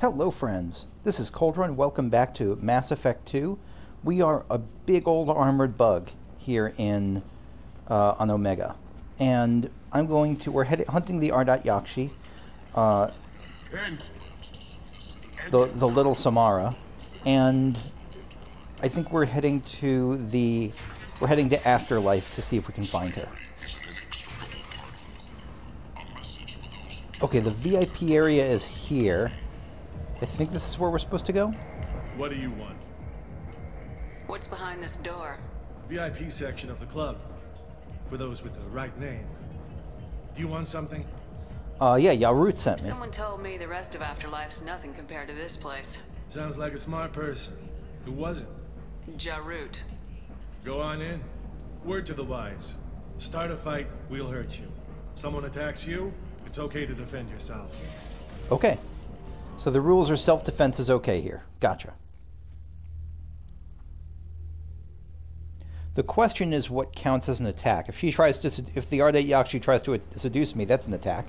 Hello friends, this is Coldrun. Welcome back to Mass Effect 2. We are a big old armored bug here on Omega. And we're hunting the Ardat-Yakshi, the little Samara, and I think we're heading to Afterlife to see if we can find her. Okay, the VIP area is here. I think this is where we're supposed to go. What do you want? What's behind this door? VIP section of the club. For those with the right name. Do you want something? Yeah, Yarut sent me. Someone told me the rest of Afterlife's nothing compared to this place. Sounds like a smart person. Who was it? Jarut. Go on in. Word to the wise. Start a fight, we'll hurt you. Someone attacks you, it's okay to defend yourself. Okay. So the rules are self-defense is okay here. Gotcha. The question is what counts as an attack. If the Ardat-Yakshi tries to seduce me, that's an attack.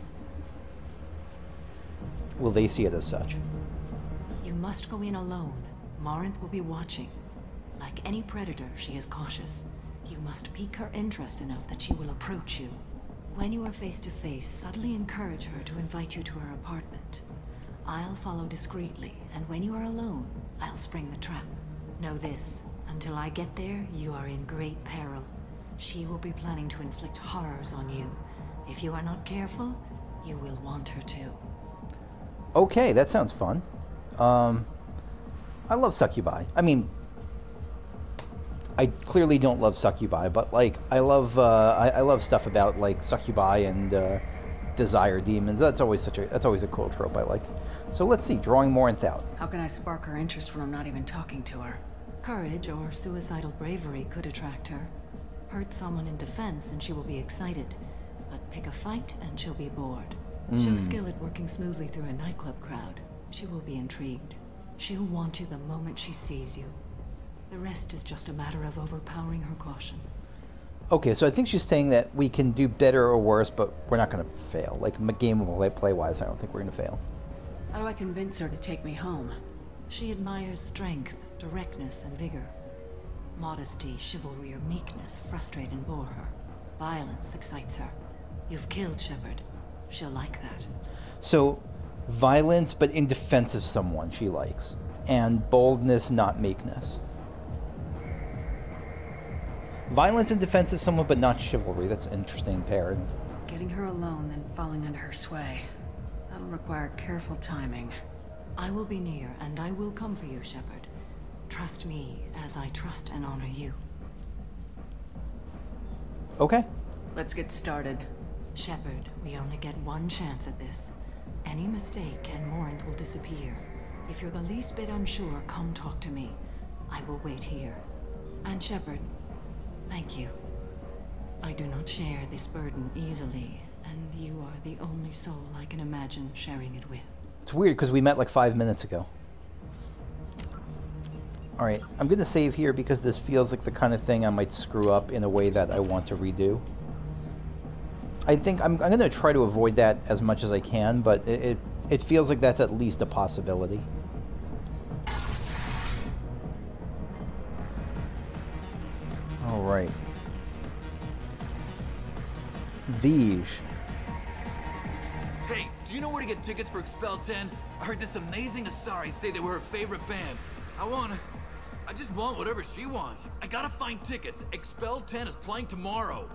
Will they see it as such? You must go in alone. Morinth will be watching. Like any predator, she is cautious. You must pique her interest enough that she will approach you. When you are face to face, subtly encourage her to invite you to her apartment. I'll follow discreetly, and when you are alone, I'll spring the trap. Know this, until I get there, you are in great peril. She will be planning to inflict horrors on you. If you are not careful, you will want her to. Okay, that sounds fun. I love succubi. I mean, I clearly don't love succubi, but like I love stuff about like succubi and desire demons. That's always a cool trope I like. So let's see, drawing Morinth out. How can I spark her interest when I'm not even talking to her? Courage or suicidal bravery could attract her. Hurt someone in defense and she will be excited. But pick a fight and she'll be bored. Show skill at working smoothly through a nightclub crowd. She will be intrigued. She'll want you the moment she sees you. The rest is just a matter of overpowering her caution. Okay, so I think she's saying that we can do better or worse, but we're not going to fail. Like, game play-wise, I don't think we're going to fail. How do I convince her to take me home? She admires strength, directness, and vigor. Modesty, chivalry, or meekness frustrate and bore her. Violence excites her. You've killed Shepard. She'll like that. So, violence, but in defense of someone she likes. And boldness, not meekness. Violence in defense of someone, but not chivalry. That's an interesting pairing. Getting her alone, then falling under her sway. That'll require careful timing. I will be near, and I will come for you, Shepard. Trust me, as I trust and honor you. Okay. Let's get started. Shepard, we only get one chance at this. Any mistake, and Morinth will disappear. If you're the least bit unsure, come talk to me. I will wait here. And Shepard, thank you. I do not share this burden easily, and you are the only soul I can imagine sharing it with. It's weird because we met like 5 minutes ago. Alright, I'm going to save here because this feels like the kind of thing I might screw up in a way that I want to redo. I think I'm going to try to avoid that as much as I can, but it feels like that's at least a possibility. Alright. These. Hey, do you know where to get tickets for Expel 10? I heard this amazing Asari say they were her favorite band. I just want whatever she wants. I gotta find tickets. Expel 10 is playing tomorrow.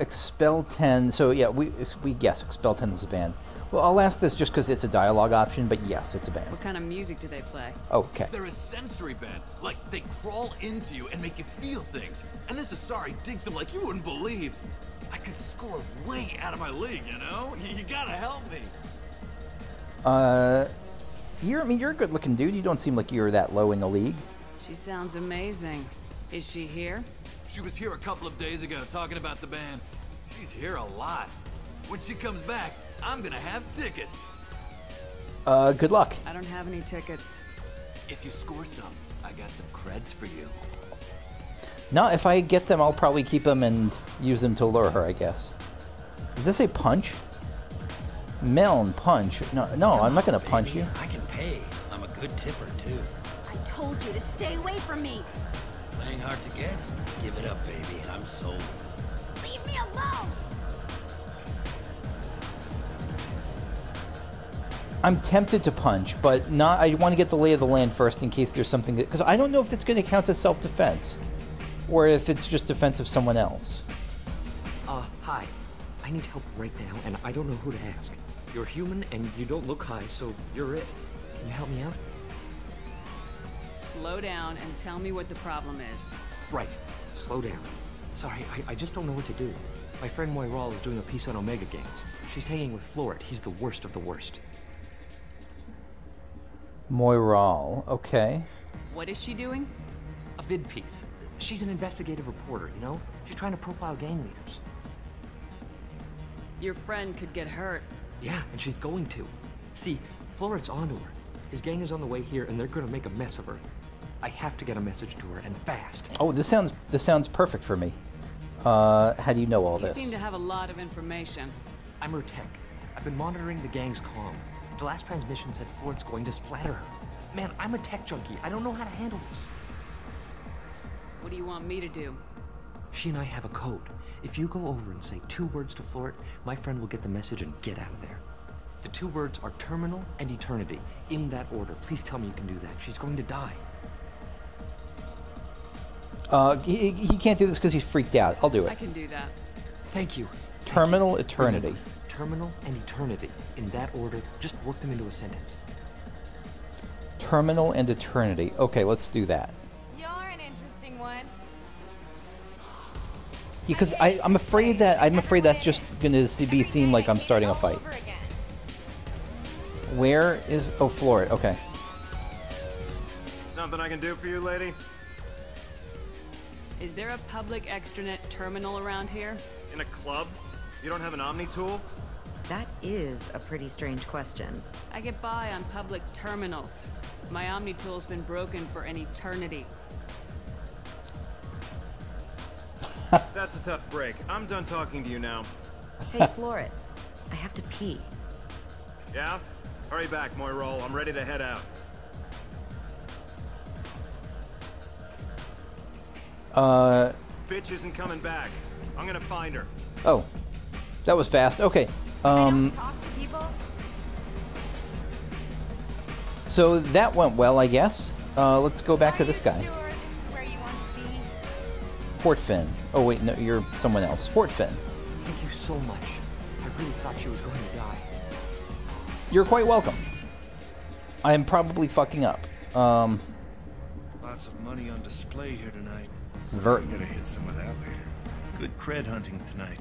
Expel 10, so yeah, we guess Expel 10 is a band. Well, I'll ask this just because it's a dialogue option, but yes, it's a band. What kind of music do they play? Okay. They're a sensory band. Like, they crawl into you and make you feel things. And this Asari digs them like you wouldn't believe. I could score way out of my league, you know? You gotta help me. You're a good-looking dude. You don't seem like you're that low in the league. She sounds amazing. Is she here? She was here a couple of days ago talking about the band. She's here a lot. When she comes back, I'm gonna have tickets. Good luck. I don't have any tickets. If you score some, I got some creds for you. No, if I get them, I'll probably keep them and use them to lure her, I guess. Did this say punch? Melon punch. No, I'm not gonna punch you. I can pay. I'm a good tipper, too. I told you to stay away from me. Playing hard to get? Give it up, baby. I'm sold. Leave me alone. I'm tempted to punch, but not. I want to get the lay of the land first in case there's something that, because I don't know if it's going to count as self-defense, or if it's just defense of someone else. Hi. I need help right now, and I don't know who to ask. You're human, and you don't look high, so you're it. Can you help me out? Slow down and tell me what the problem is. Right. Slow down. Sorry, I just don't know what to do. My friend Moirol is doing a piece on Omega Gangs. She's hanging with Florid. He's the worst of the worst. Moirol, okay. What is she doing? A vid piece. She's an investigative reporter, you know? She's trying to profile gang leaders. Your friend could get hurt. Yeah, and she's going to. See, Florid's onto her. His gang is on the way here, and they're gonna make a mess of her. I have to get a message to her, and fast. Oh, this sounds perfect for me. How do you know all this? You seem to have a lot of information. I'm her tech. I've been monitoring the gang's comm. The last transmission said Florid's going to splatter her. Man, I'm a tech junkie. I don't know how to handle this. What do you want me to do? She and I have a code. If you go over and say 2 words to Florid, my friend will get the message and get out of there. The 2 words are terminal and eternity. In that order. Please tell me you can do that. She's going to die. He can't do this because he's freaked out. I'll do I it. can do that. Thank you. Terminal eternity. Remember, terminal and eternity. In that order, just work them into a sentence. Terminal and eternity. Okay, let's do that. You're an interesting one. Because I'm afraid that's just going to be seen like I'm starting a fight. Where is... Oh, Florid. Okay. Something I can do for you, lady? Is there a public extranet terminal around here? In a club? You don't have an Omni tool? That is a pretty strange question. I get by on public terminals. My Omni tool's been broken for an eternity. That's a tough break. I'm done talking to you now. Hey, Florid. I have to pee. Yeah? Hurry back, Moirol. I'm ready to head out. Bitch isn't coming back. I'm gonna find her. Oh. That was fast. Okay. I don't talk to people. So that went well, I guess. Let's go back to this guy. Are you sure this is where you want to be? Portfin. Oh wait, no, you're someone else. Portfin. Thank you so much. I really thought she was going to die. You're quite welcome. I am probably fucking up. Lots of money on display here tonight. Vert. We gotta hit some of that later. Good cred hunting tonight.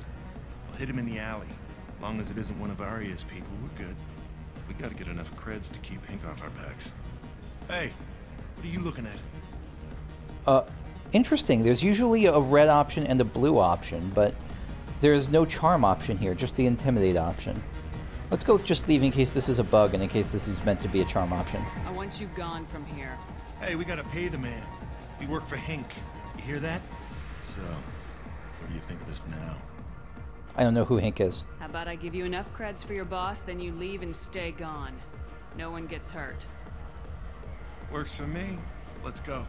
I'll hit him in the alley. As long as it isn't one of Arya's people, we're good. We gotta get enough creds to keep Hink off our backs. Hey, what are you looking at? Interesting. There's usually a red option and a blue option, but there's no charm option here, just the intimidate option. Let's go with just leave in case this is a bug and in case this is meant to be a charm option. I want you gone from here. Hey, we gotta pay the man. We work for Hink. You hear that? So, what do you think of us now? I don't know who Hink is. How about I give you enough creds for your boss, then you leave and stay gone. No one gets hurt. Works for me. Let's go.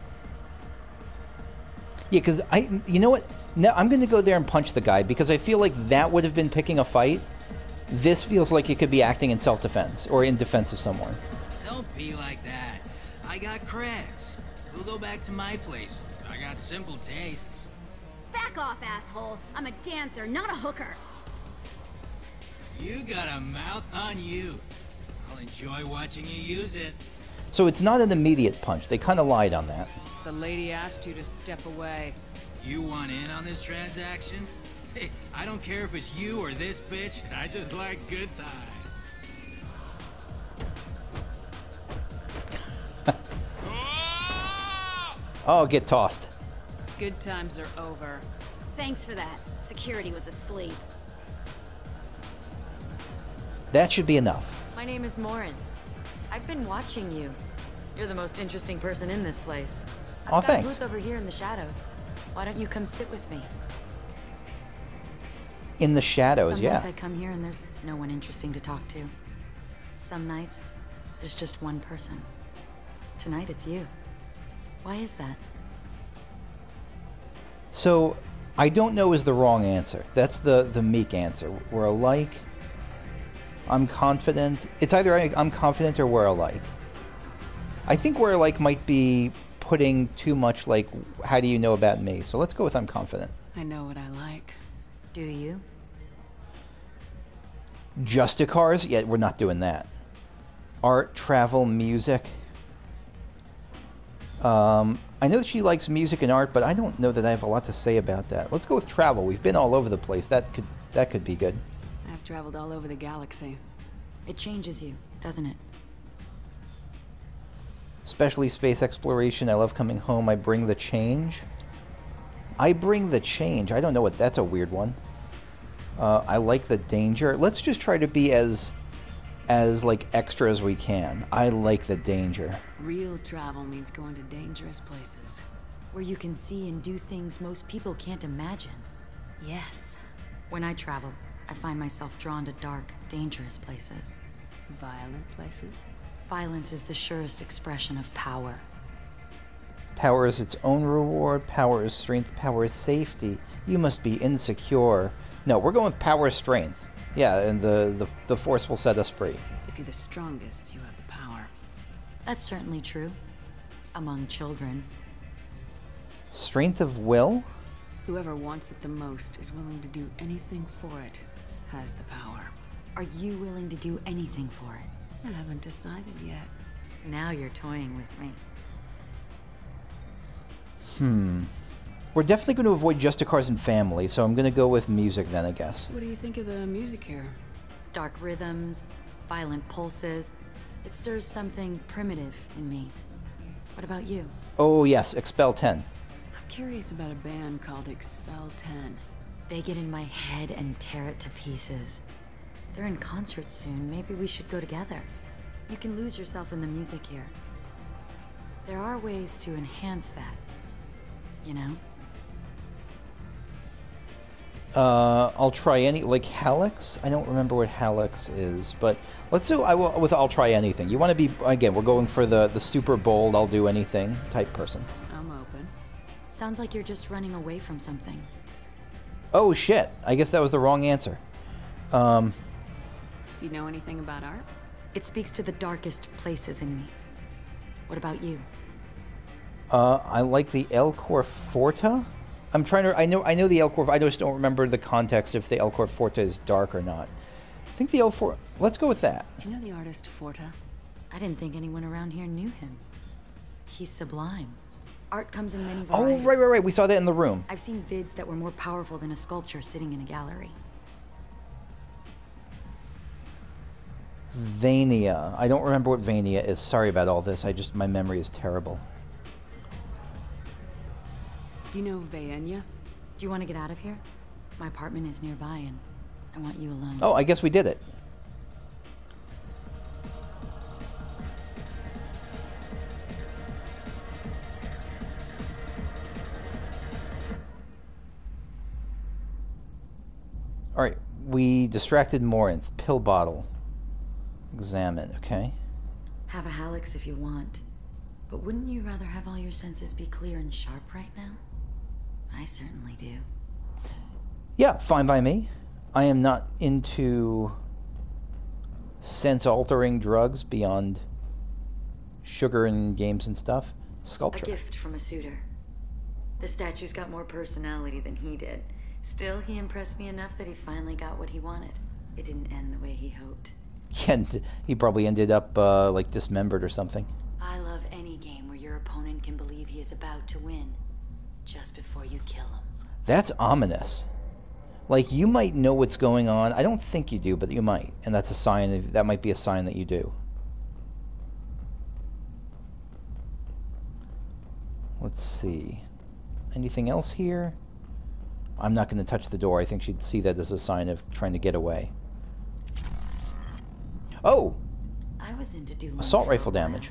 Yeah, because you know what? No, I'm going to go there and punch the guy because I feel like that would have been picking a fight. This feels like it could be acting in self-defense or in defense of someone. Don't be like that. I got creds. We'll go back to my place. I got simple tastes. Back off, asshole. I'm a dancer, not a hooker. You got a mouth on you. I'll enjoy watching you use it. So it's not an immediate punch. They kind of lied on that. The lady asked you to step away. You want in on this transaction? Hey, I don't care if it's you or this bitch. I just like good times. Oh, get tossed. Good times are over. Thanks for that. Security was asleep. That should be enough. My name is Morinth. I've been watching you. You're the most interesting person in this place. I've Oh, got thanks. a booth over here in the shadows. Why don't you come sit with me? In the shadows, Some yeah. nights I come here and there's no one interesting to talk to. Some nights, there's just one person. Tonight it's you. Why is that? So, I don't know is the wrong answer. That's the meek answer. We're alike. I'm confident. It's either I'm confident or we're alike. I think we're alike might be putting too much like, how do you know about me? So let's go with I'm confident. I know what I like. Do you? Justicars? Yeah, we're not doing that. Art, travel, music. I know that she likes music and art, but I don't know that I have a lot to say about that. Let's go with travel. We've been all over the place. That could be good. I've traveled all over the galaxy. It changes you, doesn't it? Especially space exploration. I love coming home. I bring the change. I bring the change. I don't know what... That's a weird one. I like the danger. Let's just try to be as like extra as we can. I like the danger. Real travel means going to dangerous places. Where you can see and do things most people can't imagine. Yes. When I travel, I find myself drawn to dark, dangerous places. Violent places? Violence is the surest expression of power. Power is its own reward. Power is strength. Power is safety. You must be insecure. No, we're going with power is strength. Yeah, and the force will set us free. If you're the strongest, you have the power. That's certainly true. Among children. Strength of will? Whoever wants it the most is willing to do anything for it, has the power. Are you willing to do anything for it? I haven't decided yet. Now you're toying with me. We're definitely going to avoid Justicars and family, so I'm going to go with music then, I guess. What do you think of the music here? Dark rhythms, violent pulses. It stirs something primitive in me. What about you? Oh yes, Expel 10. I'm curious about a band called Expel 10. They get in my head and tear it to pieces. They're in concert soon. Maybe we should go together. You can lose yourself in the music here. There are ways to enhance that. You know? I'll try any, like Hallex? I don't remember what Hallex is, but let's do, I'll try anything. You want to be, again, we're going for the super bold, I'll do anything type person. I'm open. Sounds like you're just running away from something. Oh shit, I guess that was the wrong answer. Do you know anything about art? It speaks to the darkest places in me. What about you? I like the Elcor Forta. I'm trying to. I know the Elcor. I just don't remember the context if the Elcor Forta is dark or not. I think the Elcor. Let's go with that. Do you know the artist Forta? I didn't think anyone around here knew him. He's sublime. Art comes in many Oh, varieties. right. We saw that in the room. I've seen vids that were more powerful than a sculpture sitting in a gallery. Vania. I don't remember what Vania is. Sorry about all this. My memory is terrible. Do you know Vaenia? Do you want to get out of here? My apartment is nearby and I want you alone. Oh, I guess we did it. Alright, we distracted Morinth. Pill bottle. Examine, okay. Have a Hallex if you want. But wouldn't you rather have all your senses be clear and sharp right now? I certainly do. Yeah, fine by me. I am not into sense-altering drugs beyond sugar and games and stuff. Sculpture. A gift from a suitor. The statue's got more personality than he did. Still, he impressed me enough that he finally got what he wanted. It didn't end the way he hoped. And he probably ended up, like, dismembered or something. I love any game where your opponent can believe he is about to win, just before you kill him. That's ominous. Like, you might know what's going on. I don't think you do, but you might. And that's a sign, that might be a sign that you do. Let's see. Anything else here? I'm not going to touch the door. I think she'd see that as a sign of trying to get away. Oh! I was into dueling Assault for a rifle while. damage.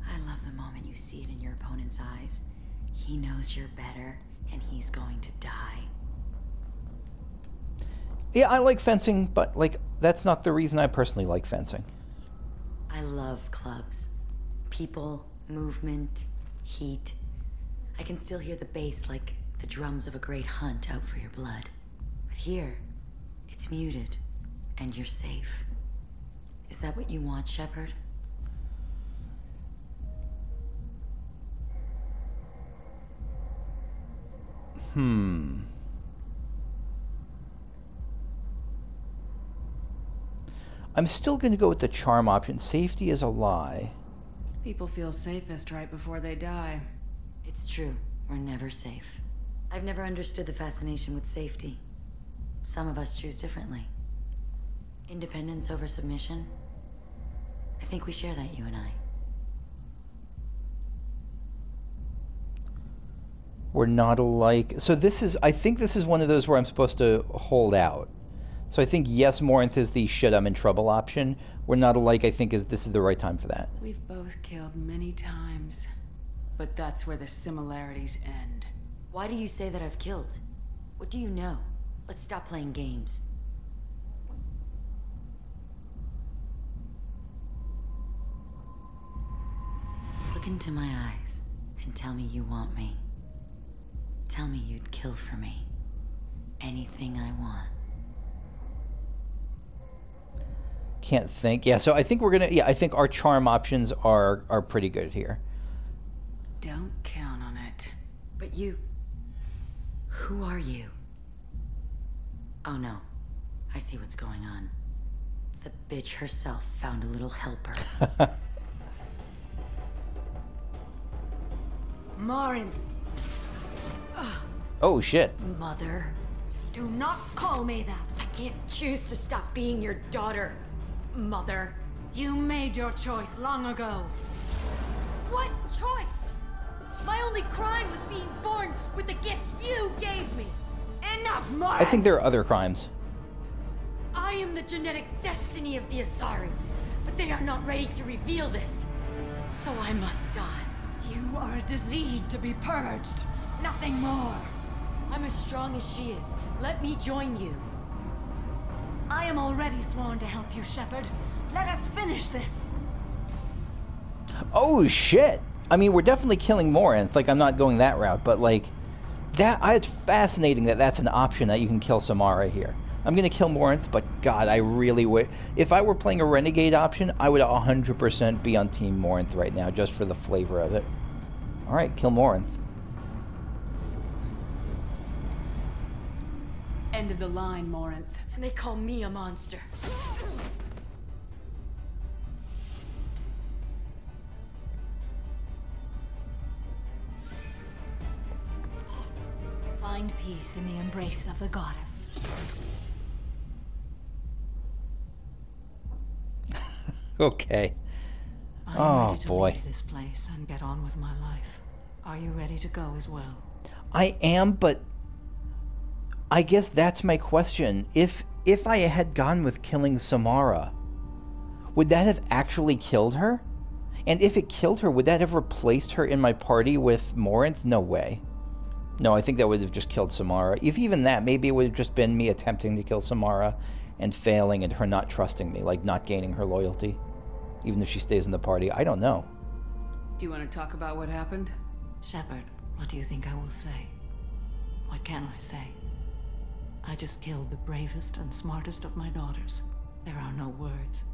I love the moment you see it in your opponent's eyes. He knows you're better, and he's going to die. Yeah, I like fencing, but, like, that's not the reason I personally like fencing. I love clubs. People, movement, heat. I can still hear the bass like the drums of a great hunt out for your blood. But here, it's muted, and you're safe. Is that what you want, Shepard? I'm still going to go with the charm option. Safety is a lie. People feel safest right before they die. It's true. We're never safe. I've never understood the fascination with safety. Some of us choose differently. Independence over submission? I think we share that, you and I. We're not alike. So I think this is one of those where I'm supposed to hold out. So I think yes, Morinth is the shit I'm in trouble option. We're not alike, I think this is the right time for that. We've both killed many times, but that's where the similarities end. Why do you say that I've killed? What do you know? Let's stop playing games. Look into my eyes and tell me you want me. Tell me you'd kill for me. Anything I want. Can't think. Yeah, so I think I think our charm options are pretty good here. Don't count on it. But you... Who are you? Oh no. I see what's going on. The bitch herself found a little helper. Morinth! Oh shit. Mother. Do not call me that. I can't choose to stop being your daughter. Mother. You made your choice long ago. What choice? My only crime was being born with the gifts you gave me. Enough, Morinth! I think there are other crimes. I am the genetic destiny of the Asari, but they are not ready to reveal this. So I must die. You are a disease to be purged. Nothing more. I'm as strong as she is. Let me join you. I am already sworn to help you, Shepard. Let us finish this. Oh shit. I mean, we're definitely killing Morinth. Like, I'm not going that route, but like it's fascinating that that's an option that you can kill Samara here. I'm gonna kill Morinth, but God, I really would. If I were playing a renegade option, I would 100% be on Team Morinth right now, just for the flavor of it. All right, kill Morinth. End of the line, Morinth. And they call me a monster. Find peace in the embrace of the goddess. Okay. I'm ready to boy. leave this place and get on with my life. Are you ready to go as well? I am, but I guess that's my question. If I had gone with killing Samara, would that have actually killed her? And if it killed her, would that have replaced her in my party with Morinth? No way. No, I think that would have just killed Samara. If even that, maybe it would have just been me attempting to kill Samara and failing and her not trusting me, like not gaining her loyalty, even if she stays in the party. I don't know. Do you want to talk about what happened? Shepard, what do you think I will say? What can I say? I just killed the bravest and smartest of my daughters. There are no words.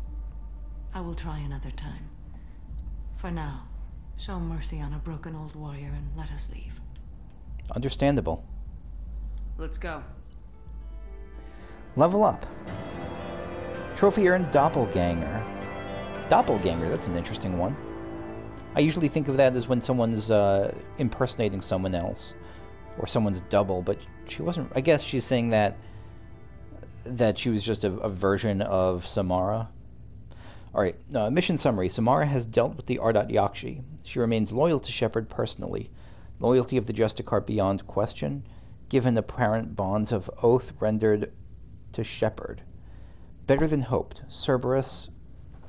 I will try another time. For now, show mercy on a broken old warrior and let us leave. Understandable. Let's go. Level up. Trophy earned Doppelganger. Doppelganger, that's an interesting one. I usually think of that as when someone is impersonating someone else, or someone's double, but she wasn't. I guess she's saying that she was just a version of Samara. Alright, mission summary. Samara has dealt with the Ardat-Yakshi. She remains loyal to Shepard personally. Loyalty of the Justicar beyond question, given apparent bonds of oath rendered to Shepard. Better than hoped, Cerberus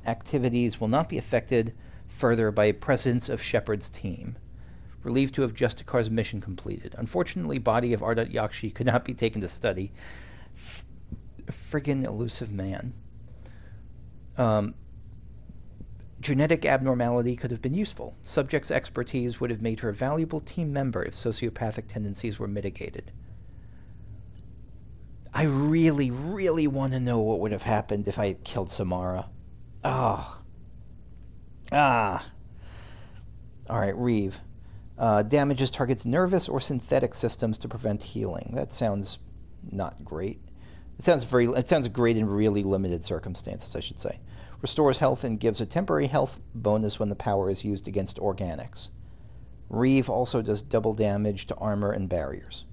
activities will not be affected further by presence of Shepard's team. Relieved to have Justicar's mission completed. Unfortunately, body of Ardat-Yakshi could not be taken to study. friggin' elusive man. Genetic abnormality could have been useful. Subject's expertise would have made her a valuable team member if sociopathic tendencies were mitigated. I really, really want to know what would have happened if I had killed Samara. Alright, Reeve. Damages targets nervous or synthetic systems to prevent healing. That sounds not great. It sounds great in really limited circumstances, I should say. Restores health and gives a temporary health bonus when the power is used against organics. Reeve also does double damage to armor and barriers.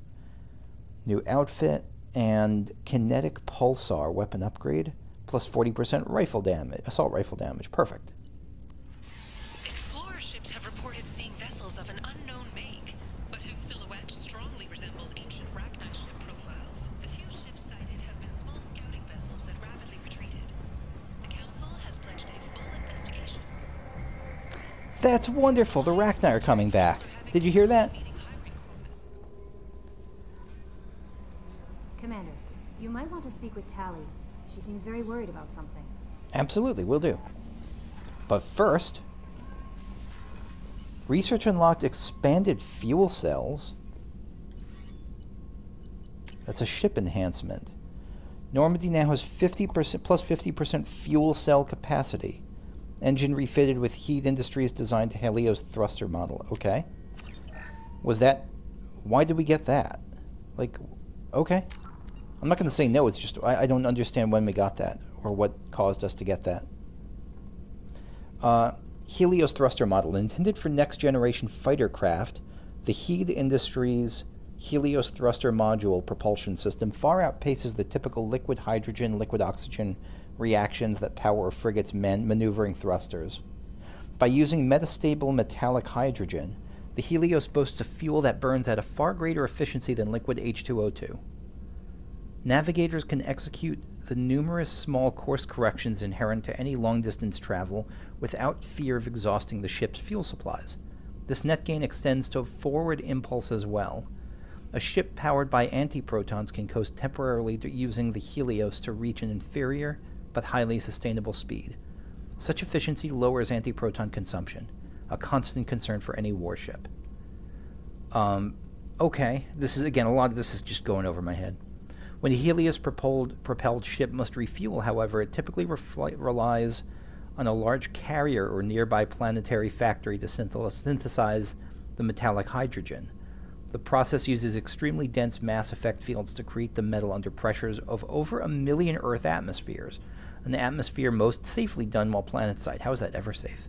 New outfit and kinetic pulsar weapon upgrade, plus 40% rifle damage, assault rifle damage. Perfect. Explorer ships have reported seeing vessels of an unknown make, but whose silhouette strongly resembles ancient Rachni ship profiles. The few ships sighted have been small scouting vessels that rapidly retreated. The Council has pledged a full investigation. That's wonderful. The Rachni are coming back. Did you hear that? Commander, you might want to speak with Tali. She seems very worried about something. Absolutely, will do. But first, research unlocked expanded fuel cells. That's a ship enhancement. Normandy now has 50% plus 50% fuel cell capacity. Engine refitted with Heat Industries designed Helios thruster model. Okay. Was that... Why did we get that? Like, okay. I'm not going to say no, it's just I don't understand when we got that, or what caused us to get that. Helios thruster model, intended for next-generation fighter craft, the Heat Industries Helios thruster module propulsion system far outpaces the typical liquid hydrogen, liquid oxygen reactions that power a frigate's maneuvering thrusters. By using metastable metallic hydrogen, the Helios boasts a fuel that burns at a far greater efficiency than liquid H2O2. Navigators can execute the numerous small course corrections inherent to any long-distance travel without fear of exhausting the ship's fuel supplies. This net gain extends to forward impulse as well. A ship powered by antiprotons can coast temporarily using the Helios to reach an inferior but highly sustainable speed. Such efficiency lowers antiproton consumption, a constant concern for any warship. Okay, this is, again, a lot of this is just going over my head. When a Helios-propelled ship must refuel, however, it typically relies on a large carrier or nearby planetary factory to synthesize the metallic hydrogen. The process uses extremely dense mass effect fields to create the metal under pressures of over 1 million Earth atmospheres, an atmosphere most safely done while planetside. How is that ever safe?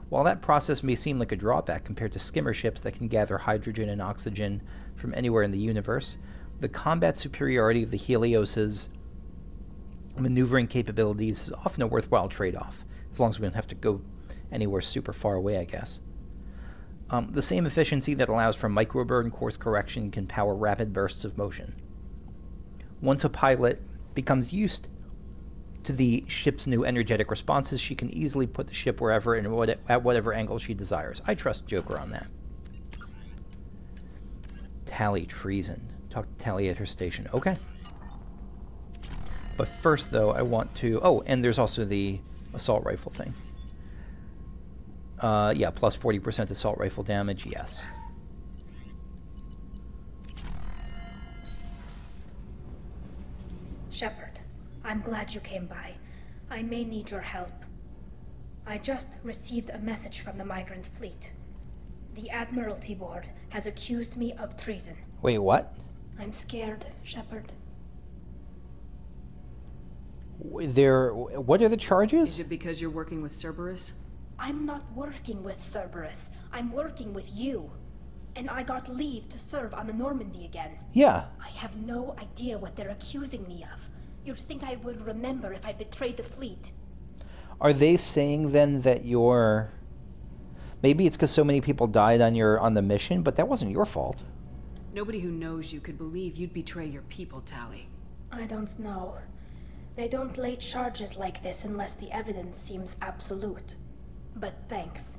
While that process may seem like a drawback compared to skimmer ships that can gather hydrogen and oxygen from anywhere in the universe, the combat superiority of the Helios's maneuvering capabilities is often a worthwhile trade-off, as long as we don't have to go anywhere super far away, I guess. The same efficiency that allows for microburn course correction can power rapid bursts of motion. Once a pilot becomes used to the ship's new energetic responses, she can easily put the ship wherever and at whatever angle she desires. I trust Joker on that. Tali treason. Talk to Tali at her station. Okay. But first, though, I want to... Oh, and there's also the assault rifle thing. Yeah, plus 40% assault rifle damage, yes. Shepard, I'm glad you came by. I may need your help. I just received a message from the migrant fleet. The Admiralty Board has accused me of treason. Wait, what? I'm scared, Shepard. What are the charges? Is it because you're working with Cerberus? I'm not working with Cerberus. I'm working with you. And I got leave to serve on the Normandy again. Yeah. I have no idea what they're accusing me of. You'd think I would remember if I betrayed the fleet. Are they saying then that you're... Maybe it's because so many people died on the mission, but that wasn't your fault. Nobody who knows you could believe you'd betray your people, Tali. I don't know. They don't lay charges like this unless the evidence seems absolute. But thanks.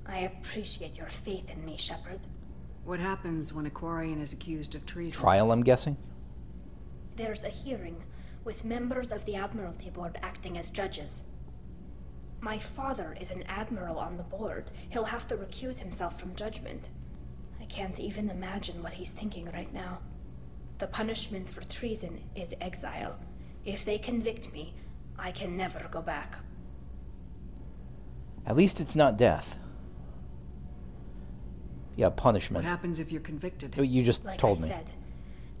I appreciate your faith in me, Shepard. What happens when a Quarian is accused of treason? Trial, I'm guessing? There's a hearing, with members of the Admiralty Board acting as judges. My father is an admiral on the board. He'll have to recuse himself from judgment. I can't even imagine what he's thinking right now. The punishment for treason is exile. If they convict me, I can never go back. At least it's not death. Yeah, punishment. What happens if you're convicted? You just Like told I me. said,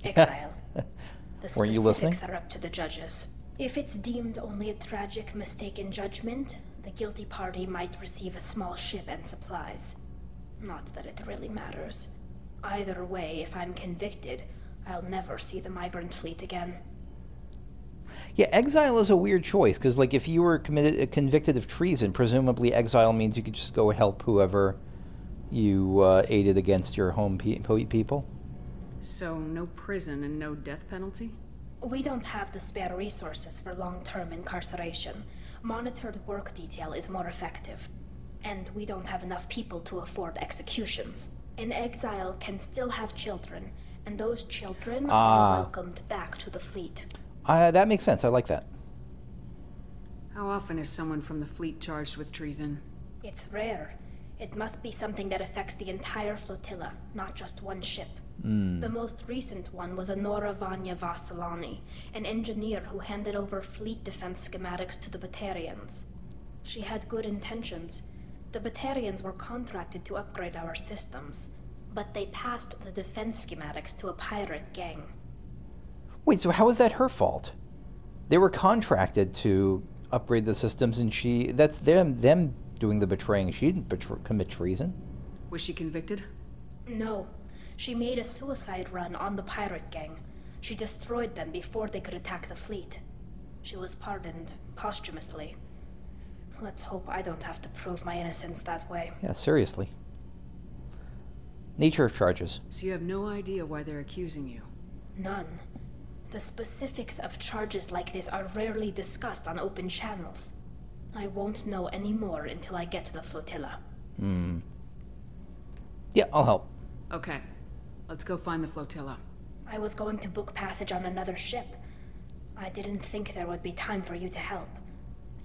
exile. The Weren't you listening? specifics are up to the judges. If it's deemed only a tragic mistake in judgment, the guilty party might receive a small ship and supplies. Not that it really matters. Either way, if I'm convicted, I'll never see the migrant fleet again. Yeah, exile is a weird choice, because like if you were convicted of treason, presumably exile means you could just go help whoever you aided against your home people. So no prison and no death penalty? We don't have the spare resources for long-term incarceration. Monitored work detail is more effective. And we don't have enough people to afford executions. An exile can still have children, and those children are welcomed back to the fleet. That makes sense. I like that. How often is someone from the fleet charged with treason? It's rare. It must be something that affects the entire flotilla, not just one ship. The most recent one was Anora Vanya Vassilani, an engineer who handed over fleet defense schematics to the Batarians. She had good intentions. The Batarians were contracted to upgrade our systems, but they passed the defense schematics to a pirate gang. Wait, so how is that her fault? They were contracted to upgrade the systems, and that's them doing the betraying. She didn't commit treason. Was she convicted? No. She made a suicide run on the pirate gang. She destroyed them before they could attack the fleet. She was pardoned posthumously. Let's hope I don't have to prove my innocence that way. Yeah, seriously. Nature of charges. So you have no idea why they're accusing you? None. The specifics of charges like this are rarely discussed on open channels. I won't know any more until I get to the flotilla. Yeah, I'll help. Okay. Let's go find the flotilla. I was going to book passage on another ship. I didn't think there would be time for you to help.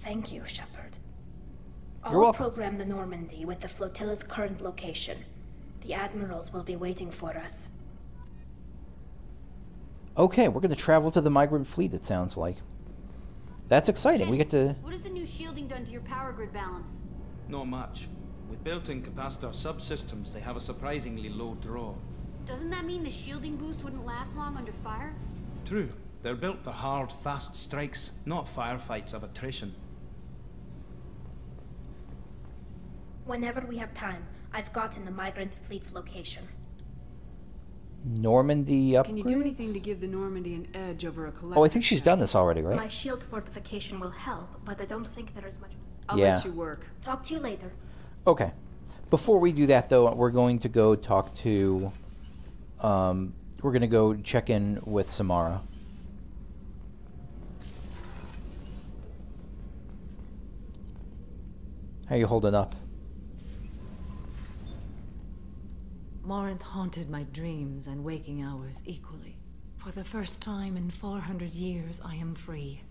Thank you, Shepard. You're welcome. Program the Normandy with the flotilla's current location. The admirals will be waiting for us. Okay, we're going to travel to the migrant fleet, it sounds like. That's exciting. We get to... What has the new shielding done to your power grid balance? Not much. With built-in capacitor subsystems, they have a surprisingly low draw. Doesn't that mean the shielding boost wouldn't last long under fire? True. They're built for hard, fast strikes, not firefights of attrition. Whenever we have time, I've gotten the migrant fleet's location. Normandy upgrade? Can you do anything to give the Normandy an edge over a collector? Oh, I think she's done this already, right? My shield fortification will help, but I don't think there is much... I'll let you work. Talk to you later. Okay. Before we do that, though, we're going to go talk to... we're going to go check in with Samara. How you holding up? Morinth haunted my dreams and waking hours equally. For the first time in 400 years, I am free.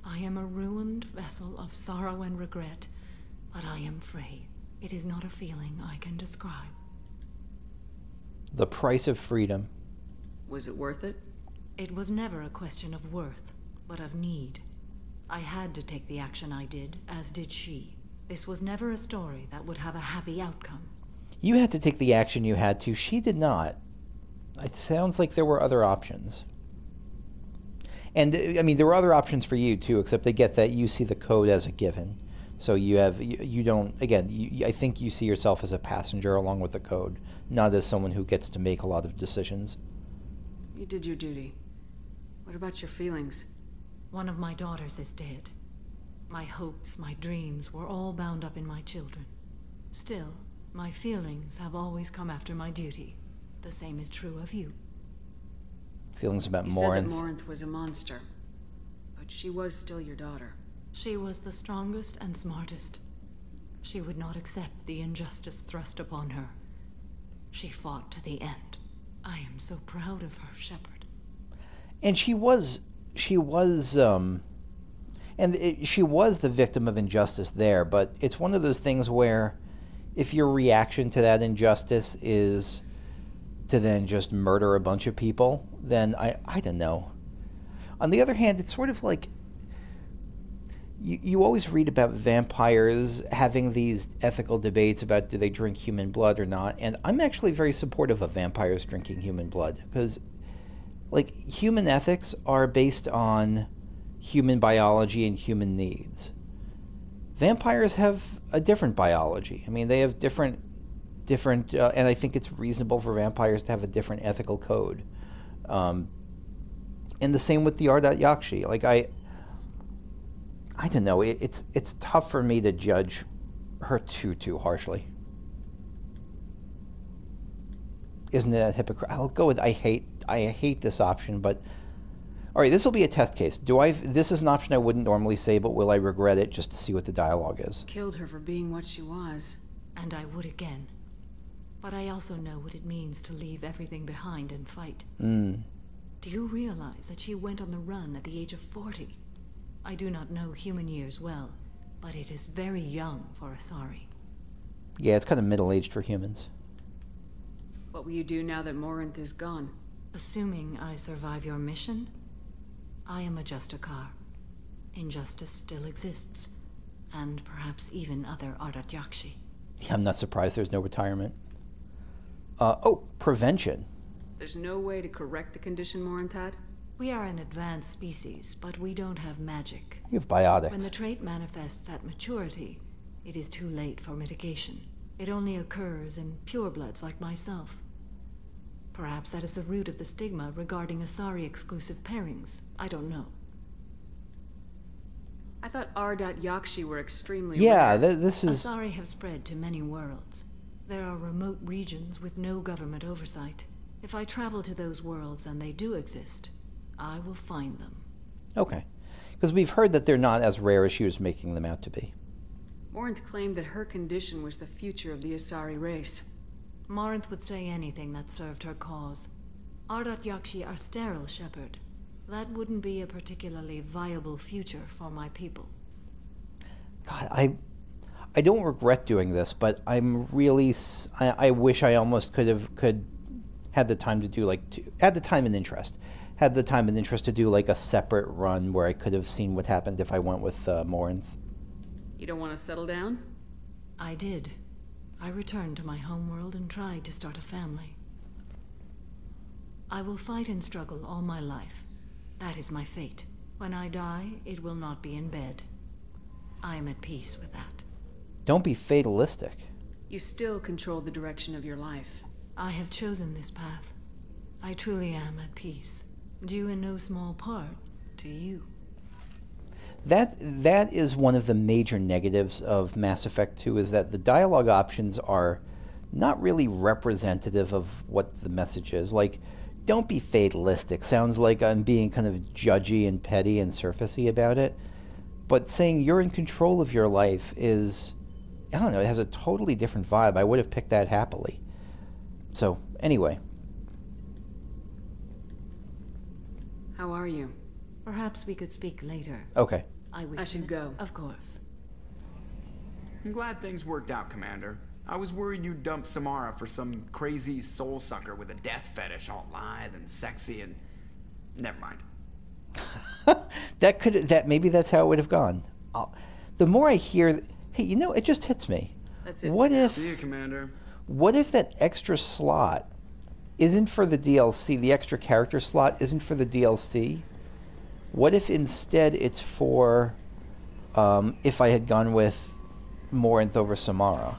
I am a ruined vessel of sorrow and regret, but I am free. It is not a feeling I can describe. The price of freedom. Was it worth it? It was never a question of worth, but of need. I had to take the action I did, as did she. This was never a story that would have a happy outcome. You had to take the action you had to. She did not. It sounds like there were other options. And, I mean, there were other options for you, too, except they get that you see the code as a given. So you don't, again, I think you see yourself as a passenger along with the code, not as someone who gets to make a lot of decisions. You did your duty. What about your feelings? One of my daughters is dead. My hopes, my dreams were all bound up in my children. Still, my feelings have always come after my duty. The same is true of you. Feelings about You Morinth. said that Morinth was a monster, but she was still your daughter. She was the strongest and smartest. She would not accept the injustice thrust upon her. She fought to the end. I am so proud of her, Shepard. And she was she was she was the victim of injustice there, but it's one of those things where if your reaction to that injustice is to then just murder a bunch of people, then I don't know. On the other hand, it's sort of like you always read about vampires having these ethical debates about do they drink human blood or not, and I'm actually very supportive of vampires drinking human blood, because like human ethics are based on human biology and human needs. Vampires have a different biology. I mean, they have different and I think it's reasonable for vampires to have a different ethical code. And the same with the Ardat-Yakshi. Like I don't know. It's tough for me to judge her too harshly. Isn't it a hypocrite? I'll go with I hate this option, but all right, this will be a test case. This is an option I wouldn't normally say, but will I regret it just to see what the dialogue is? Killed her for being what she was. And I would again. But I also know what it means to leave everything behind and fight. Do you realize that she went on the run at the age of 40? I do not know human years well, but it is very young for Asari. Yeah, it's kind of middle-aged for humans. What will you do now that Morinth is gone? Assuming I survive your mission, I am a Justikar. Injustice still exists, and perhaps even other Ardat-Yakshi. Yeah, I'm not surprised there's no retirement. Prevention. There's no way to correct the condition Morinth had? We are an advanced species, but we don't have magic. You have biotics. When the trait manifests at maturity, it is too late for mitigation. It only occurs in purebloods like myself. Perhaps that is the root of the stigma regarding Asari-exclusive pairings. I don't know. I thought Ardat-Yakshi were extremely rare. This is... Asari have spread to many worlds. There are remote regions with no government oversight. If I travel to those worlds and they do exist, I will find them. Okay. Because we've heard that they're not as rare as she was making them out to be. Morinth claimed that her condition was the future of the Asari race. Morinth would say anything that served her cause. Ardat-Yakshi are sterile, Shepard. That wouldn't be a particularly viable future for my people. God, I don't regret doing this, but I'm really... I wish I almost could had the time to do had the time and interest to do like a separate run where I could have seen what happened if I went with Morinth. You don't want to settle down? I did. I returned to my homeworld and tried to start a family. I will fight and struggle all my life. That is my fate. When I die, it will not be in bed. I am at peace with that. Don't be fatalistic. You still control the direction of your life. I have chosen this path. I truly am at peace. Due in no small part to you. That is one of the major negatives of Mass Effect 2, is that the dialogue options are not really representative of what the message is. Like, don't be fatalistic sounds like I'm being kind of judgy and petty and surfacey about it. But saying you're in control of your life is, I don't know, it has a totally different vibe. I would have picked that happily. So, anyway. How are you? Perhaps we could speak later. Okay. I should go. Of course. I'm glad things worked out, Commander. I was worried you'd dump Samara for some crazy soul sucker with a death fetish, all lithe and sexy and... Never mind. Maybe that's how it would have gone. The more I hear... Hey, you know, it just hits me. That's it. What if... See you, Commander. What if that extra slot isn't for the DLC, the extra character slot isn't for the DLC? What if instead it's for, if I had gone with Morinth over Samara?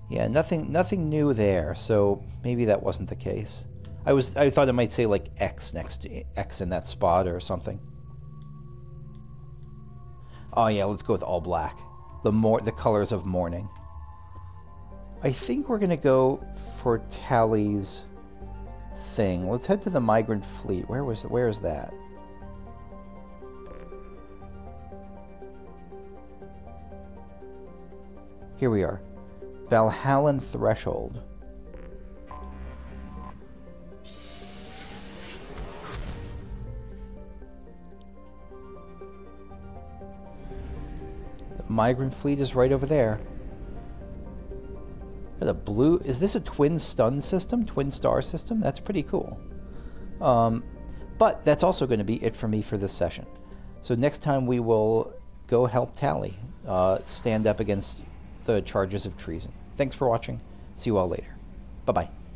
Yeah, nothing new there, so maybe that wasn't the case. I thought it might say like X next to X in that spot or something. Oh yeah, let's go with all black. The colors of mourning. I think we're gonna go for Tali's thing. Let's head to the migrant fleet. Where is that? Here we are. Valhallan Threshold. migrant fleet is right over there. The blue, is this a twin stun system? Twin star system? That's pretty cool. But that's also going to be it for me for this session. So next time we will go help Tali stand up against the charges of treason. Thanks for watching. See you all later. Bye-bye.